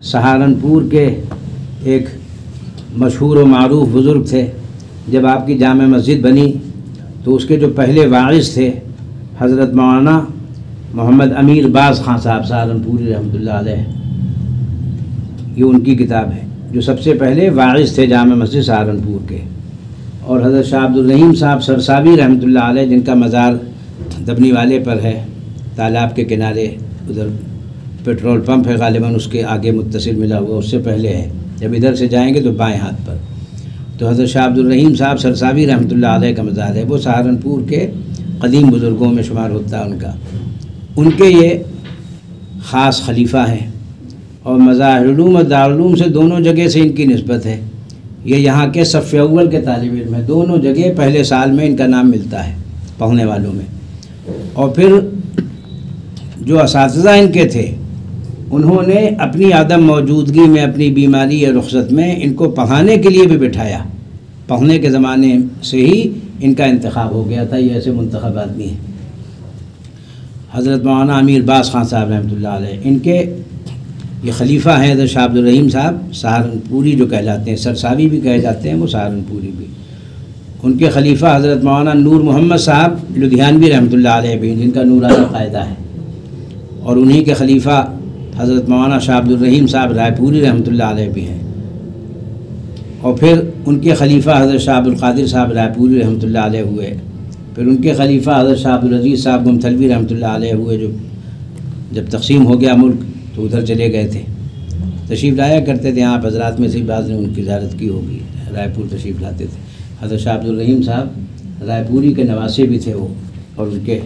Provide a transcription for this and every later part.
سہارنپور کے ایک مشہور و معروف بزرگ تھے۔ جب آپ کی جامع مسجد بنی تو اس کے جو پہلے واعظ تھے حضرت مولانا محمد امیر باز خان صاحب سہارنپوری رحمۃ اللہ علیہ، یہ ان کی کتاب ہے جو سب سے پہلے واعظ تھے جامع مسجد سہارنپور کے، اور حضرت شاہ عبد الرحیم صاحب سرساوی رحمۃ اللہ علیہ جن کا مزار دبنی والے پر ہے، تالاب کے کنارے، ادھر پیٹرول پمپ ہے غالباً اس کے آگے متصل ملا ہوا، اس سے پہلے ہے، جب ادھر سے جائیں گے تو بائیں ہاتھ پر تو حضرت شاہ عبد الرحیم صاحب سرساوی رحمۃ اللہ علیہ کا مزار ہے۔ وہ سہارنپور کے قدیم بزرگوں میں شمار ہوتا ہے ان کے یہ خاص خلیفہ ہیں، اور مظاہر علوم اور دارالعلوم سے دونوں جگہ سے ان کی نسبت ہے۔ یہ یہاں کے صف اول کے طالب علم ہیں، دونوں جگہ پہلے سال میں ان کا نام ملتا ہے پڑھنے والوں میں۔ اور پھر جو اساتذہ ان کے تھے انہوں نے اپنی عدم موجودگی میں، اپنی بیماری یا رخصت میں ان کو پڑھانے کے لیے بھی بٹھایا۔ پڑھنے کے زمانے سے ہی ان کا انتخاب ہو گیا تھا، یہ ایسے منتخب آدمی ہیں۔ حضرت مولانا امیر باز خان صاحب رحمۃ اللہ علیہ، ان کے یہ خلیفہ ہیں حضرت شاہ عبد الرحیم صاحب سہارنپوری جو کہلاتے ہیں، سرساوی بھی کہے جاتے ہیں، وہ سہارنپوری بھی۔ ان کے خلیفہ حضرت مولانا نور محمد صاحب لدھیانوی رحمۃ اللہ علیہ بھی، جن کا نورانہ قاعدہ ہے، اور انہی کے خلیفہ حضرت مولانا شاہ عبد الرحیم صاحب رائے پوری رحمۃ اللہ علیہ بھی ہیں، اور پھر ان کے خلیفہ حضرت شاہ عبد القادر صاحب رائے پوری رحمۃ اللہ علیہ ہوئے، پھر ان کے خلیفہ حضرت شاہ عبد العزیز صاحب گمتھلوی رحمۃ اللہ علیہ ہوئے، جو جب تقسیم ہو گیا ملک تو ادھر چلے گئے تھے، تشریف لایا کرتے تھے، آپ حضرات میں سے بعض نے ان کی زیارت کی ہوگی، رائے پور تشریف لاتے تھے۔ حضرت شاہ عبد الرحیم صاحب رائے پوری کے نواسے بھی تھے وہ، اور ان کے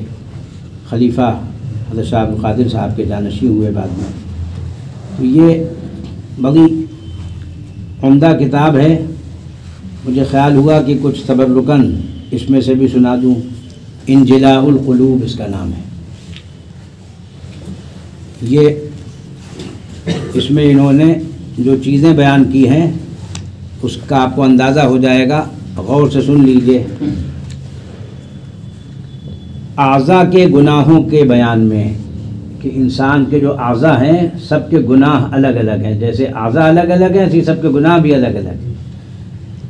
خلیفہ حضرت شاہ عبد القادر صاحب کے جانشین ہوئے بعد میں۔ تو یہ بڑی عمدہ کتاب ہے، مجھے خیال ہوا کہ کچھ تبرکاً اس میں سے بھی سنا دوں۔ انجلاء القلوب اس کا نام ہے۔ یہ اس میں انہوں نے جو چیزیں بیان کی ہیں اس کا آپ کو اندازہ ہو جائے گا، غور سے سن لیجئے۔ اعضاء کے گناہوں کے بیان میں کہ انسان کے جو اعضاء ہیں سب کے گناہ الگ الگ ہیں، جیسے اعضاء الگ الگ ہیں اسی سب کے گناہ بھی الگ الگ ہیں۔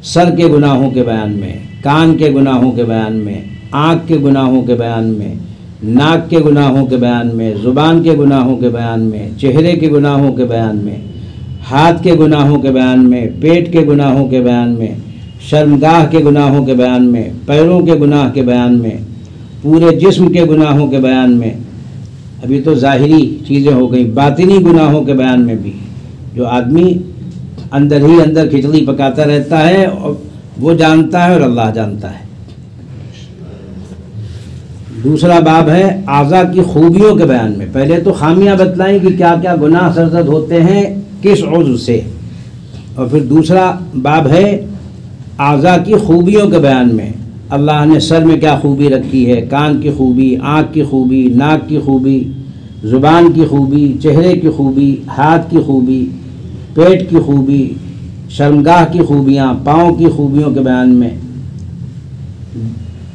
سر کے گناہوں کے بیان میں، کان کے گناہوں کے بیان میں، آنکھ کے گناہوں کے بیان میں، ناک کے گناہوں کے بیان میں، زبان کے گناہوں کے بیان میں، چہرے کے گناہوں کے بیان میں، ہاتھ کے گناہوں کے بیان میں، پیٹ کے گناہوں کے بیان میں، شرمگاہ کے گناہوں کے بیان میں، پیروں کے گناہ کے بیان میں، پورے جسم کے گناہوں کے بیان میں۔ ابھی تو ظاہری چیزیں ہو گئیں، باطنی گناہوں کے بیان میں بھی، جو آدمی اندر ہی اندر کھچڑی پکاتا رہتا ہے، اور وہ جانتا ہے اور اللہ جانتا ہے۔ دوسرا باب ہے اعضاء کی خوبیوں کے بیان میں۔ پہلے تو خامیاں بتلائیں کہ کیا کیا گناہ سرزد ہوتے ہیں کس عضو سے، اور پھر دوسرا باب ہے اعضاء کی خوبیوں کے بیان میں۔ اللہ نے سر میں کیا خوبی رکھی ہے، کان کی خوبی، آنکھ کی خوبی، ناک کی خوبی، زبان کی خوبی، چہرے کی خوبی، ہاتھ کی خوبی، پیٹ کی خوبی، شرمگاہ کی خوبیاں، پاؤں کی خوبیوں کے بیان میں،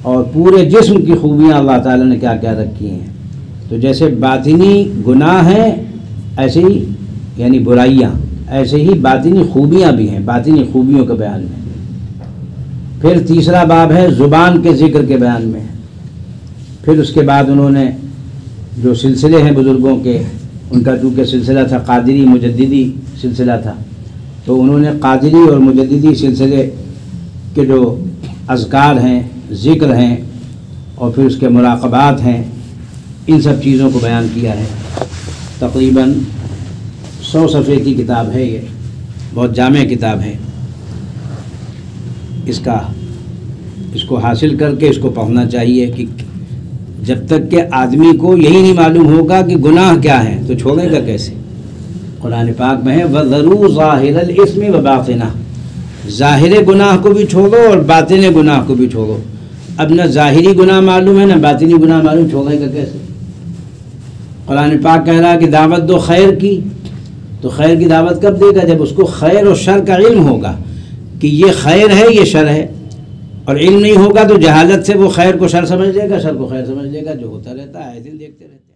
اور پورے جسم کی خوبیاں اللہ تعالیٰ نے کیا کیا رکھی ہیں۔ تو جیسے باطنی گناہ ہیں ایسے ہی، یعنی برائیاں، ایسے ہی باطنی خوبیاں بھی ہیں، باطنی خوبیوں کے بیان میں۔ پھر تیسرا باب ہے زبان کے ذکر کے بیان میں۔ پھر اس کے بعد انہوں نے جو سلسلے ہیں بزرگوں کے، ان کا چونکہ سلسلہ تھا قادری مجددی سلسلہ تھا، تو انہوں نے قادری اور مجددی سلسلے کے جو اذکار ہیں، ذکر ہیں، اور پھر اس کے مراقبات ہیں، ان سب چیزوں کو بیان کیا ہے۔ تقریباً 100 صفحے کی کتاب ہے، یہ بہت جامع کتاب ہے۔ اس کو حاصل کر کے اس کو پڑھنا چاہیے، کہ جب تک کہ آدمی کو یہی نہیں معلوم ہوگا کہ گناہ کیا ہیں تو چھوڑے گا کیسے۔ قرآن پاک میں ہے وَذَرُوا ظَاهِرَ الْإِثْمِ وَبَاطِنَهُ، ظاہر گناہ کو بھی چھوڑو اور باطن گناہ کو بھی چھوڑو۔ اب نہ ظاہری گناہ معلوم ہے نہ باطنی گناہ معلوم، چھوڑے گا کیسے۔ قرآن پاک کہہ رہا ہے کہ دعوت دو خیر کی، تو خیر کی دعوت کب دے گا؟ جب اس کو خیر اور شر کا علم ہوگا کہ یہ خیر ہے یہ شر ہے، اور علم نہیں ہوگا تو جہالت سے وہ خیر کو شر سمجھ لے گا، شر کو خیر سمجھ لے گا، جو ہوتا رہتا ہے آئے دن دیکھتے رہتے ہیں۔